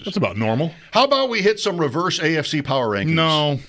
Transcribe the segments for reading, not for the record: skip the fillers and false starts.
That's about normal. How about we hit some reverse AFC Power Rankings? No.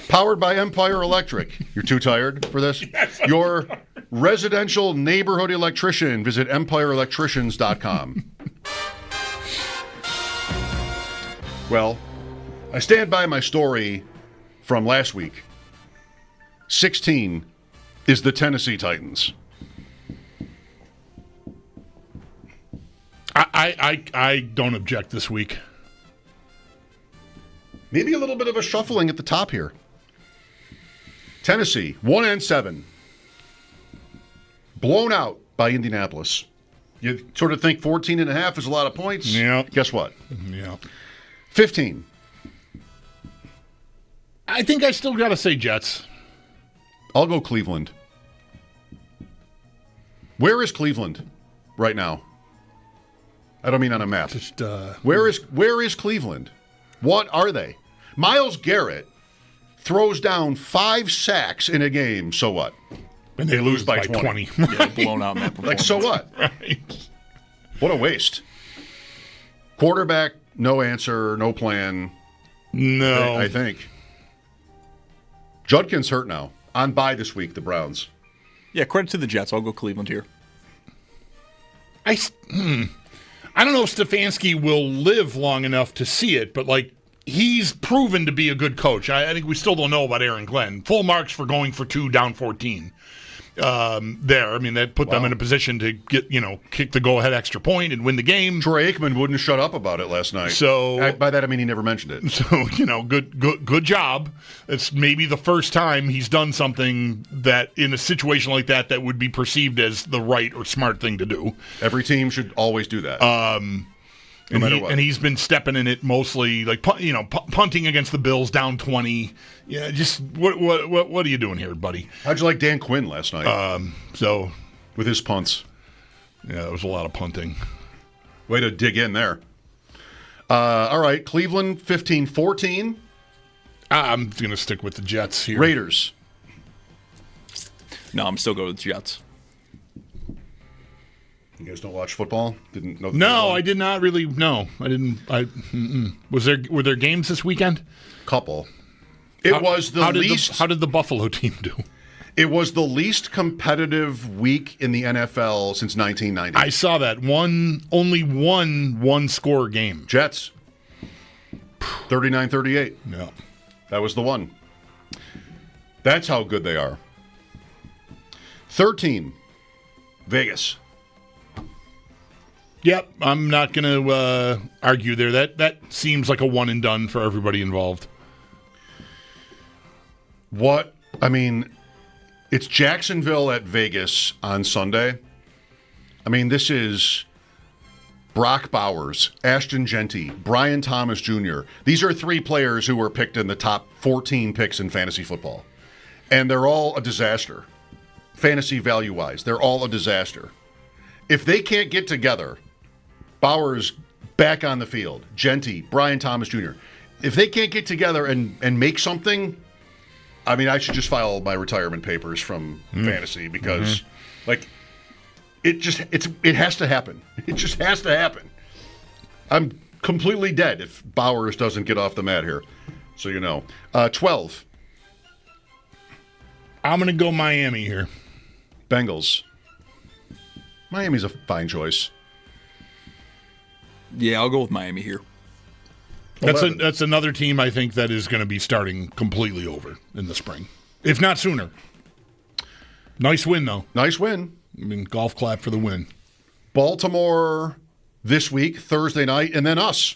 Powered by Empire Electric. You're too tired for this? Yes, Your residential neighborhood electrician. Visit empireelectricians.com. Well, I stand by my story from last week. 16 is the Tennessee Titans. I don't object this week. Maybe a little bit of a shuffling at the top here. Tennessee, 1-7. Blown out by Indianapolis. You sort of think 14.5 is a lot of points. Yeah. Guess what? Yeah. 15. I think I still got to say Jets. I'll go Cleveland. Where is Cleveland right now? I don't mean on a map. Just Where is Cleveland? What are they? Myles Garrett throws down 5 sacks in a game. So what? And they lose by 20. Yeah, blown out in that performance. Like, so what? Right. What a waste. Quarterback, no answer, no plan. No. I think. Judkin's hurt now. On bye this week, the Browns. Yeah, credit to the Jets. I'll go Cleveland here. I don't know if Stefanski will live long enough to see it, but like he's proven to be a good coach. I think we still don't know about Aaron Glenn. Full marks for going for 2 down 14. There, I mean that put them in a position to get kick the go ahead extra point and win the game. Troy Aikman wouldn't shut up about it last night. So by that I mean he never mentioned it. So good job. It's maybe the first time he's done something that in a situation like that would be perceived as the right or smart thing to do. Every team should always do that. No matter what. And he's been stepping in it mostly, like punting against the Bills down 20. Yeah, just what are you doing here, buddy? How'd you like Dan Quinn last night? So with his punts. Yeah, there was a lot of punting. Way to dig in there. All right, Cleveland 15-14. I'm going to stick with the Jets here. Raiders. No, I'm still going with the Jets. You guys don't watch football? Didn't know? No, I did not really. No, I didn't. Were there games this weekend? Couple. How did the Buffalo team do? It was the least competitive week in the NFL since 1990. I saw that. Only one score game. Jets. 39-38. Yeah. That was the one. That's how good they are. 13. Vegas. Yep, I'm not going to argue there. That seems like a one and done for everybody involved. What? I mean, it's Jacksonville at Vegas on Sunday. I mean, this is Brock Bowers, Ashton Genty, Brian Thomas Jr. These are 3 players who were picked in the top 14 picks in fantasy football. And they're all a disaster. Fantasy value-wise, they're all a disaster. If they can't get together, Bowers back on the field, Genty, Brian Thomas Jr. If they can't get together and make something, I mean, I should just file my retirement papers from fantasy because, it has to happen. It just has to happen. I'm completely dead if Bowers doesn't get off the mat here. So you know. 12. I'm going to go Miami here. Bengals. Miami's a fine choice. Yeah, I'll go with Miami here. That's another team I think that is going to be starting completely over in the spring, if not sooner. Nice win, though. Nice win. I mean, golf clap for the win. Baltimore this week, Thursday night, and then us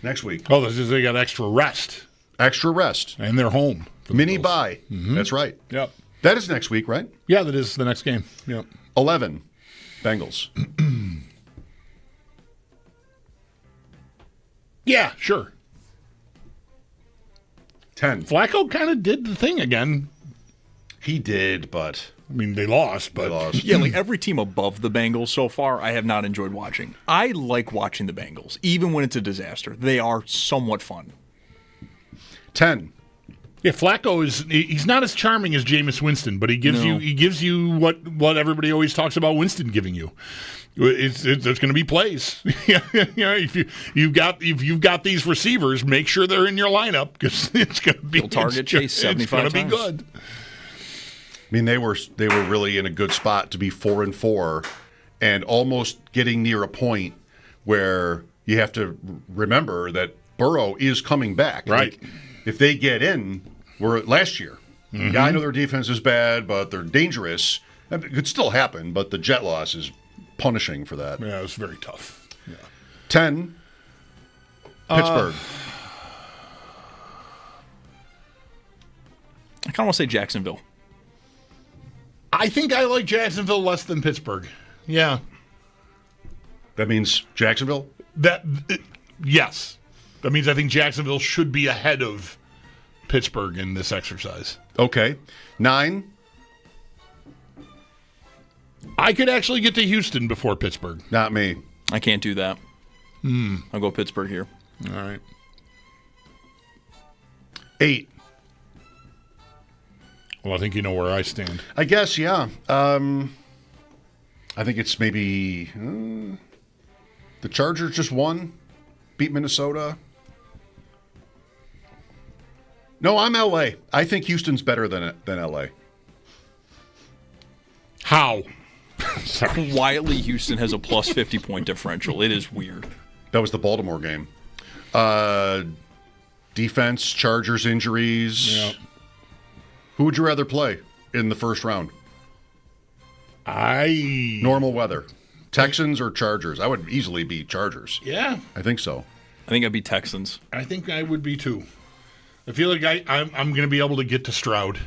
next week. Oh, they got extra rest. Extra rest. And they're home. Mini bye. Mm-hmm. That's right. Yep. That is next week, right? Yeah, that is the next game. Yep. 11. Bengals. Yeah, sure. 10. Flacco kind of did the thing again. He did, but... I mean, they lost, but... They lost. Yeah, like every team above the Bengals so far, I have not enjoyed watching. I like watching the Bengals, even when it's a disaster. They are somewhat fun. 10. Yeah, Flacco he's not as charming as Jameis Winston, but he gives you what everybody always talks about Winston giving you. There's going to be plays. If you've got these receivers, make sure they're in your lineup because it's going to be He'll target Chase 75 It's going to be good. I mean, they were really in a good spot to be 4-4, and almost getting near a point where you have to remember that Burrow is coming back. Right. Like, if they get in, we're at last year. Mm-hmm. Yeah, I know their defense is bad, but they're dangerous. It could still happen, but the jet loss is punishing for that. Yeah, it was very tough. Yeah. 10, Pittsburgh. I kind of want to say Jacksonville. I think I like Jacksonville less than Pittsburgh. Yeah. That means Jacksonville? Yes. That means I think Jacksonville should be ahead of Pittsburgh in this exercise. Okay. 9. I could actually get to Houston before Pittsburgh. Not me. I can't do that. I'll go Pittsburgh here. All right. 8. Well, I think you know where I stand. I guess, yeah. I think it's maybe the Chargers just won, beat Minnesota. No, I'm L.A. I think Houston's better than L.A. How? Quietly, Houston has a plus 50 point differential. It is weird. That was the Baltimore game. Defense, Chargers injuries. Yeah. Who would you rather play in the first round? Normal weather. Texans or Chargers? I would easily be Chargers. Yeah. I think so. I think I'd be Texans. I think I would be too. I feel like I'm going to be able to get to Stroud.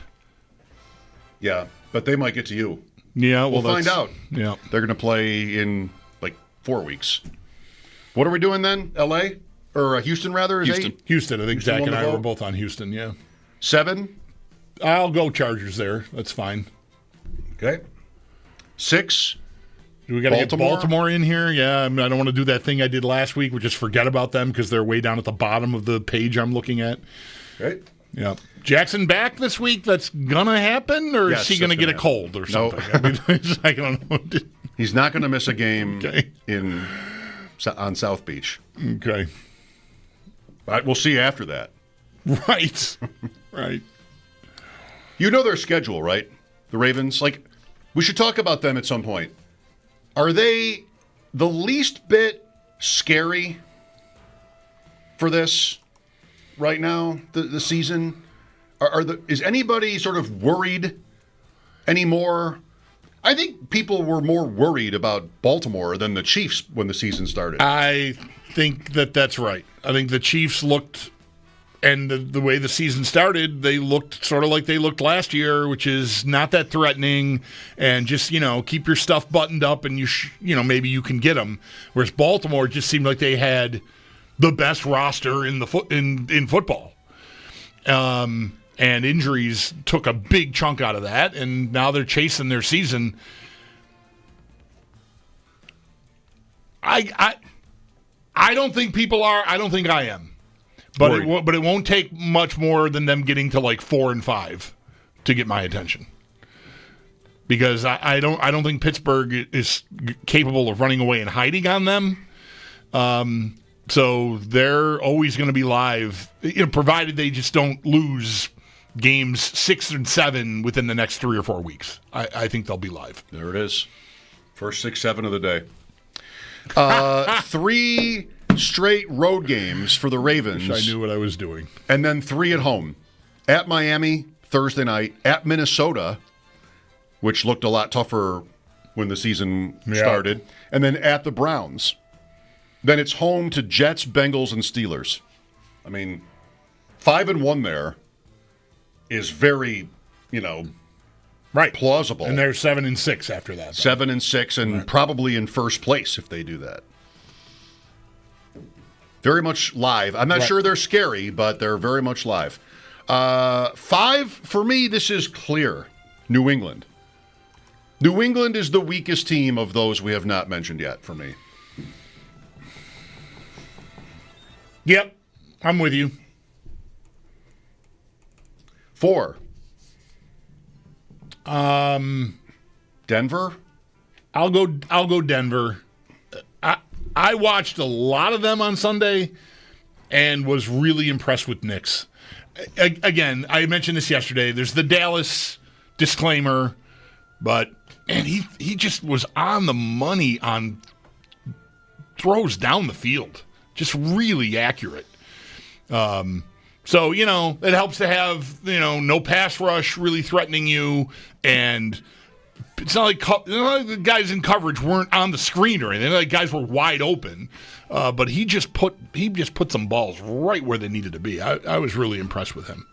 Yeah, but they might get to you. Yeah, We'll find out. Yeah. They're going to play in like 4 weeks. What are we doing then? L.A.? Or Houston, rather? Is Houston. 8? Houston. I think Houston Zach won and the I were vote? both on Houston, yeah. 7? I'll go Chargers there. That's fine. Okay. 6? Do we got to get Baltimore? Baltimore in here? Yeah, I don't want to do that thing I did last week, which is forget about them because they're way down at the bottom of the page I'm looking at. Okay. Yeah. Jackson back this week? That's going to happen? Or Yes, is he going to that's get a gonna cold or Nope. something? I mean, I don't know. He's not going to miss a game Okay. on South Beach. Okay. But we'll see after that. Right. Right. You know their schedule, right? The Ravens? Like, we should talk about them at some point. Are they the least bit scary for this right now, the season? Is anybody sort of worried anymore? I think people were more worried about Baltimore than the Chiefs when the season started. I think that's right. I think the Chiefs looked, and the way the season started, they looked sort of like they looked last year, which is not that threatening, and just keep your stuff buttoned up, and maybe you can get them. Whereas Baltimore just seemed like they had the best roster in in football, and injuries took a big chunk out of that, and now they're chasing their season. I don't think people are. I don't think I am. But it won't take much more than them getting to like 4 and 5 to get my attention. Because I don't think Pittsburgh is capable of running away and hiding on them. So they're always going to be live, provided they just don't lose games 6 and 7 within the next 3 or 4 weeks. I think they'll be live. There it is. First 6, 7 of the day. 3 straight road games for the Ravens. Wish I knew what I was doing. And then 3 at home. At Miami, Thursday night. At Minnesota, which looked a lot tougher when the season started. And then at the Browns. Then it's home to Jets, Bengals, and Steelers. I mean, 5-1 there is very, plausible. And they're 7 and 6 after that. 7 and 6, and probably in first place if they do that. Very much live. I'm not sure they're scary, but they're very much live. 5, for me, this is clear. New England. New England is the weakest team of those we have not mentioned yet for me. Yep, I'm with you. 4. Denver? I'll go Denver. I watched a lot of them on Sunday and was really impressed with Knicks. Again, I mentioned this yesterday. There's the Dallas disclaimer, but man, he just was on the money on throws down the field. Just really accurate. So, it helps to have, no pass rush really threatening you, and it's not like the guys in coverage weren't on the screen or anything. Like guys were wide open, but he just put some balls right where they needed to be. I was really impressed with him,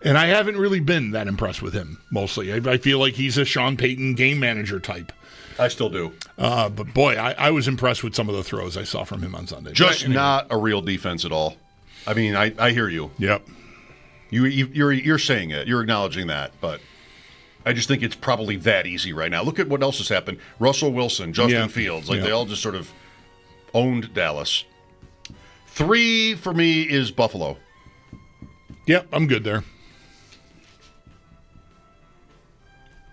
and I haven't really been that impressed with him. Mostly, I feel like he's a Sean Payton game manager type. I still do. But boy, I was impressed with some of the throws I saw from him on Sunday. Just not a real defense at all. I mean, I hear you. Yep. You're saying it. You're acknowledging that, but I just think it's probably that easy right now. Look at what else has happened. Russell Wilson, Justin Fields, they all just sort of owned Dallas. 3 for me is Buffalo. Yep, I'm good there.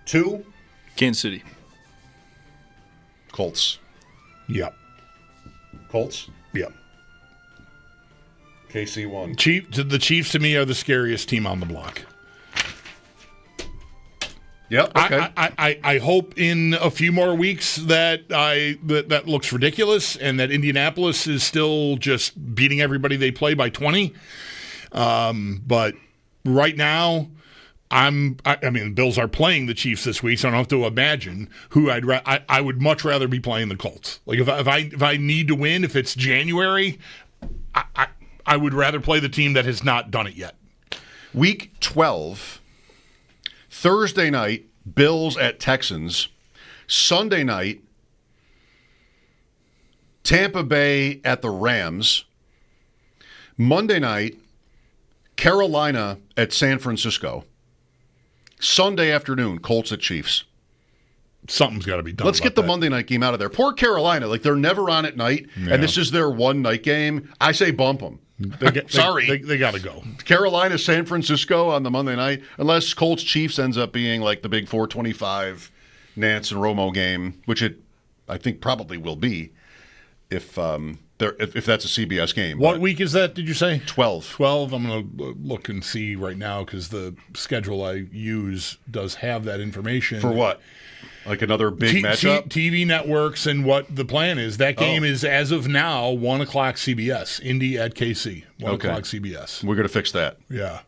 2, Kansas City. Colts. Yep. Colts. Yep. KC 1. The Chiefs to me are the scariest team on the block. Yep. Okay. I hope in a few more weeks that looks ridiculous and that Indianapolis is still just beating everybody they play by 20. But right now, I mean, the Bills are playing the Chiefs this week, so I don't have to imagine who I would much rather be playing the Colts. Like if I need to win, if it's January, I would rather play the team that has not done it yet. Week 12. Thursday night, Bills at Texans. Sunday night, Tampa Bay at the Rams. Monday night, Carolina at San Francisco. Sunday afternoon, Colts at Chiefs. Something's got to be done. Let's get the Monday night game out of there. Poor Carolina. They're never on at night, and this is their one night game. I say bump them. Sorry. They got to go. Carolina, San Francisco on the Monday night, unless Colts Chiefs ends up being like the big 425 Nance and Romo game, which it I think probably will be if that's a CBS game. What week is that, did you say? 12. 12. I'm going to look and see right now because the schedule I use does have that information. For what? Like another big matchup? TV networks and what the plan is. That game is, as of now, 1 o'clock CBS. Indy at KC. 1 o'clock CBS. We're going to fix that. Yeah.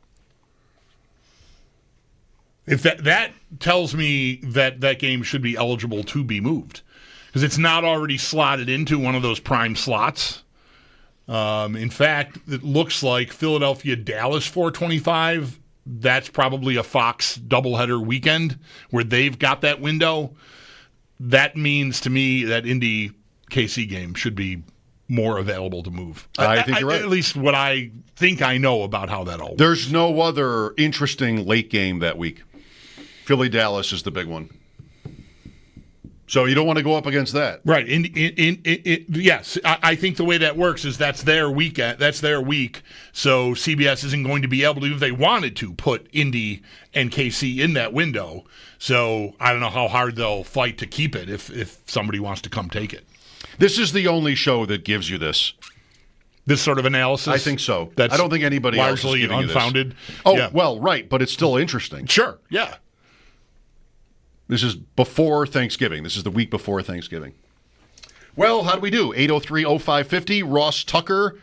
If that tells me that game should be eligible to be moved. Because it's not already slotted into one of those prime slots. In fact, it looks like Philadelphia-Dallas 425. That's probably a Fox doubleheader weekend where they've got that window. That means to me that Indy KC game should be more available to move. I think you're right. At least what I think I know about how that all works. There's no other interesting late game that week. Philly-Dallas is the big one. So you don't want to go up against that. Right. Yes. I think the way that works is that's their weekend. That's their week. So CBS isn't going to be able to, if they wanted to, put Indy and KC in that window. So I don't know how hard they'll fight to keep it if somebody wants to come take it. This is the only show that gives you this. This sort of analysis? I think so. That's I don't think anybody else is largely giving unfounded. You this. Oh, yeah. Well, right, but it's still interesting. Sure. Yeah. This is before Thanksgiving. This is the week before Thanksgiving. Well, how do we do? 803-0550. Ross Tucker